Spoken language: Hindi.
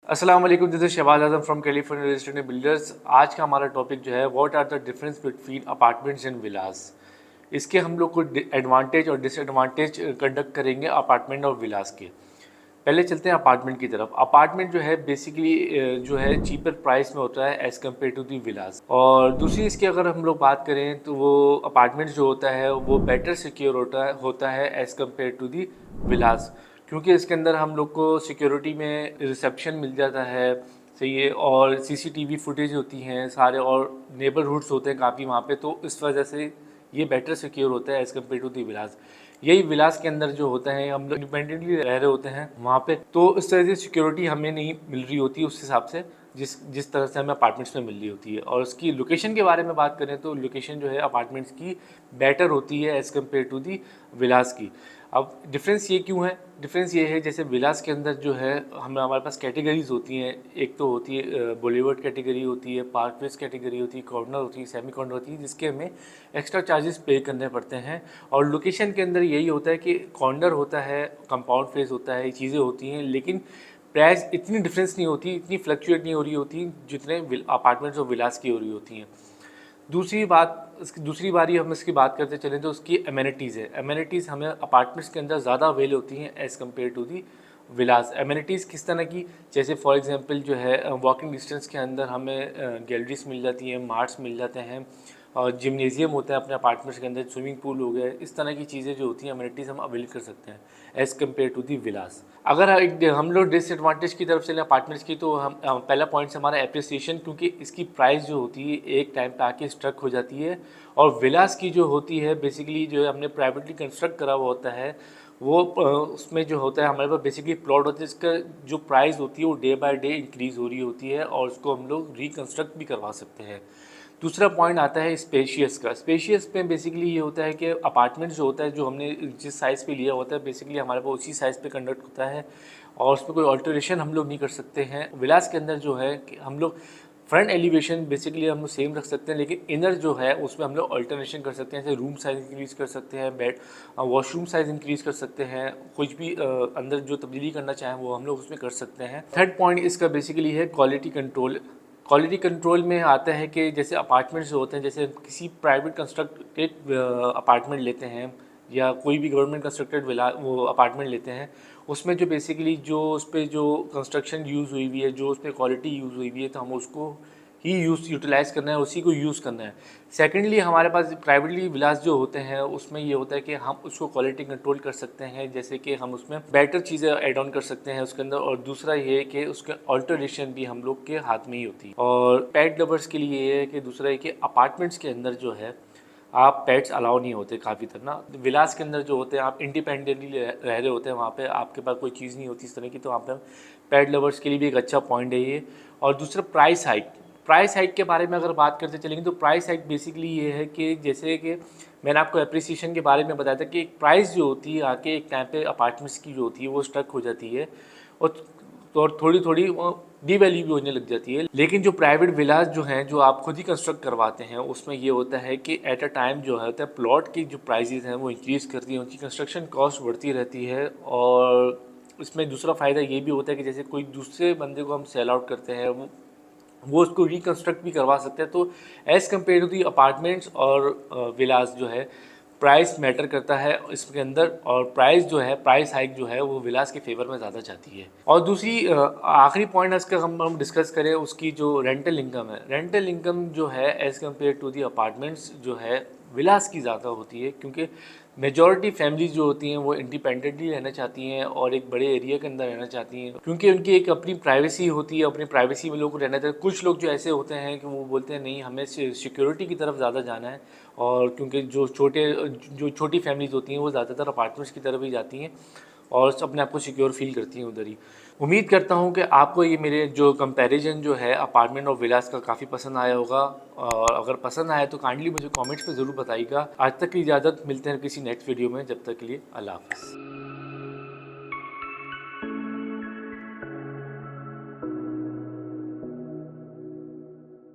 अस्सलाम वालेकुम, this is Shahbaz Azam from California real estate builders. आज का हमारा टॉपिक जो है what are the difference between apartments and villas. इसके हम लोग कुछ एडवांटेज और डिसएडवांटेज कंडक्ट करेंगे अपार्टमेंट और विलास के। पहले चलते हैं अपार्टमेंट की तरफ। अपार्टमेंट जो है बेसिकली जो है चीपर प्राइस में होता है एज़ कम्पेयर टू दी विलास। और दूसरी इसकी अगर हम लोग बात करें तो वो अपार्टमेंट जो होता है वो बेटर सिक्योर होता है एज़ कम्पेयर टू दी विलास, क्योंकि इसके अंदर हम लोग को सिक्योरिटी में रिसेप्शन मिल जाता है, सही है, और सीसीटीवी फुटेज होती हैं सारे, और नेबरहुड्स होते हैं काफ़ी वहाँ पे, तो इस वजह से ये बेटर सिक्योर होता है एज़ कम्पेयर टू दी विलास। यही विलास के अंदर जो होता है हम लोग इंडिपेंडेंटली रह रहे होते हैं वहाँ पे, तो इस तरह से सिक्योरिटी हमें नहीं मिल रही होती उस हिसाब से जिस तरह से हमें अपार्टमेंट्स में मिल रही होती है। और उसकी लोकेशन के बारे में बात करें तो लोकेशन जो है अपार्टमेंट्स की बेटर होती है एज़ कम्पेयर टू दी विलास की। अब डिफरेंस ये क्यों है? डिफरेंस ये है जैसे विलास के अंदर जो है हमारे पास कैटेगरीज होती हैं। एक तो होती है बॉलीवुड कैटेगरी होती है, पार्कवेज कैटेगरी होती है, कॉर्नर होती है, सेमी कॉर्नर होती है, जिसके हमें एक्स्ट्रा चार्जेस पे करने पड़ते हैं। और लोकेशन के अंदर यही होता है कि कॉर्नर होता है, कंपाउंड फेज होता है, ये चीज़ें होती हैं, लेकिन प्राइस इतनी डिफरेंस नहीं होती, इतनी फ्लक्चुएट नहीं हो रही होती जितने अपार्टमेंट्स और विलास की हो रही होती हैं। दूसरी बारी हम इसकी बात करते चलें तो उसकी एमिनिटीज़ है। एमिनिटीज़ हमें अपार्टमेंट्स के अंदर ज़्यादा अवेल होती हैं as compare to the villas. Amenities किस तरह की? जैसे फॉर एग्जांपल जो है वॉकिंग डिस्टेंस के अंदर हमें गैलरीज मिल जाती हैं, मार्ट्स मिल जाते हैं, और जिम्नेजियम होता है अपने अपार्टमेंट्स के अंदर, स्विमिंग पूल हो गया, इस तरह की चीज़ें जो होती हैं एमिनिटीज़ हम अवेल कर सकते हैं एज़ कम्पेयर टू दी विलास। अगर हम लोग डिसएडवांटेज की तरफ चलें अपार्टमेंट्स की, तो हम पहला पॉइंट हमारा एप्रिसिएशन, क्योंकि इसकी प्राइस जो होती है एक टाइम पे आके स्ट्रक हो जाती है। और विलास की जो होती है बेसिकली जो है हमने प्राइवेटली कंस्ट्रक्ट करा हुआ होता है, वो उसमें जो होता है हमारे पास बेसिकली प्लॉट होता है, जिसका जो प्राइस होती है वो डे बाय डे इंक्रीज़ हो रही होती है, और उसको हम लोग रिकन्स्ट्रक्ट भी करवा सकते हैं। दूसरा पॉइंट आता है स्पेशियस का। स्पेशियस में बेसिकली ये होता है कि अपार्टमेंट जो होता है जो हमने जिस साइज़ पे लिया होता है बेसिकली हमारे पास उसी साइज़ पे कंडक्ट होता है, और उसमें कोई ऑल्टरेशन हम लोग नहीं कर सकते हैं। विलास के अंदर जो है कि हम लोग फ्रंट एलिवेशन बेसिकली हम लोग सेम रख सकते हैं, लेकिन इनर जो है उसमें हम लोग अल्टरनेशन कर सकते हैं, जैसे रूम साइज़ इंक्रीज़ कर सकते हैं, बेड वॉशरूम साइज़ इंक्रीज़ कर सकते हैं, कुछ भी अंदर जो तब्दीली करना चाहें वो हम लोग उसमें कर सकते हैं। थर्ड पॉइंट इसका बेसिकली है क्वालिटी कंट्रोल। क्वालिटी कंट्रोल में आता है कि जैसे अपार्टमेंट्स जो होते हैं, जैसे किसी प्राइवेट कंस्ट्रक्टेड अपार्टमेंट लेते हैं या कोई भी गवर्नमेंट कंस्ट्रक्टेड विला वो अपार्टमेंट लेते हैं, उसमें जो बेसिकली जो उस पर जो कंस्ट्रक्शन यूज़ हुई हुई है, जो उस पर क्वालिटी यूज़ हुई हुई है, तो हम उसको ही यूटिलाइज़ करना है, उसी को यूज़ करना है। सेकेंडली हमारे पास प्राइवेटली विलास जो होते हैं उसमें ये होता है कि हम उसको क्वालिटी कंट्रोल कर सकते हैं, जैसे कि हम उसमें बेटर चीज़ें ऐड ऑन कर सकते हैं उसके अंदर। और दूसरा ये है कि उसके ऑल्टरेशन भी हम लोग के हाथ में ही होती है। और पेट लवर्स के लिए ये है कि दूसरा है कि अपार्टमेंट्स के अंदर जो है आप पेट्स अलाउ नहीं होते काफ़ी तरह ना। विलास के अंदर जो होते हैं आप इंडिपेंडेंटली रह रहे होते हैं, वहाँ पे आपके पास कोई चीज़ नहीं होती इस तरह की, तो वहाँ पे पेट लवर्स के लिए भी एक अच्छा पॉइंट है ये। और दूसरा प्राइस हाइक के बारे में अगर बात करते चलेंगे तो प्राइस हाइक बेसिकली ये है कि जैसे कि मैंने आपको एप्रिसिएशन के बारे में बताया था कि एक प्राइस जो होती है आके एक टाइम पे अपार्टमेंट्स की जो होती है वो स्ट्रक हो जाती है, और थोड़ी थोड़ी डीवैल्यू भी होने लग जाती है। लेकिन जो प्राइवेट विलास जो हैं जो आप खुद ही कंस्ट्रक्ट करवाते हैं उसमें ये होता है कि एट अ टाइम जो होता है प्लॉट की जो प्राइजेज़ हैं वो इंक्रीज़ करती हैं, उनकी कंस्ट्रक्शन कॉस्ट बढ़ती रहती है। और इसमें दूसरा फ़ायदा ये भी होता है कि जैसे कोई दूसरे बंदे को हम सेल आउट करते हैं वो उसको रिकन्स्ट्रक्ट भी करवा सकते हैं। तो as compare to the apartments और विलास जो है प्राइस मैटर करता है इसके अंदर, और प्राइस हाइक जो है वो विलास के फेवर में ज़्यादा जाती है। और दूसरी आखिरी पॉइंट इसका हम डिस्कस करें उसकी जो रेंटल इनकम है। रेंटल इनकम जो है as compare to the apartments जो है विलास की ज़्यादा होती है, क्योंकि मेजॉरिटी फैमिलीज जो होती हैं वो इंडिपेंडेंटली रहना चाहती हैं और एक बड़े एरिया के अंदर रहना चाहती हैं, क्योंकि उनकी एक अपनी प्राइवेसी होती है, अपनी प्राइवेसी में लोगों को रहना चाहिए। कुछ लोग जो ऐसे होते हैं कि वो बोलते हैं नहीं हमें सिक्योरिटी की तरफ ज़्यादा जाना है, और क्योंकि जो छोटी फैमिलीज होती हैं वो ज़्यादातर अपार्टमेंट्स की तरफ ही जाती हैं और अपने आप को सिक्योर फील करती हैं उधर ही। उम्मीद करता हूँ कि आपको ये मेरे जो कंपैरिजन जो है अपार्टमेंट और विलास का काफ़ी पसंद आया होगा, और अगर पसंद आया तो काइंडली मुझे कमेंट्स पे ज़रूर बताइएगा। आज तक की इजाज़त, मिलते हैं किसी नेक्स्ट वीडियो में, जब तक के लिए अल्लाह हाफ़िज़।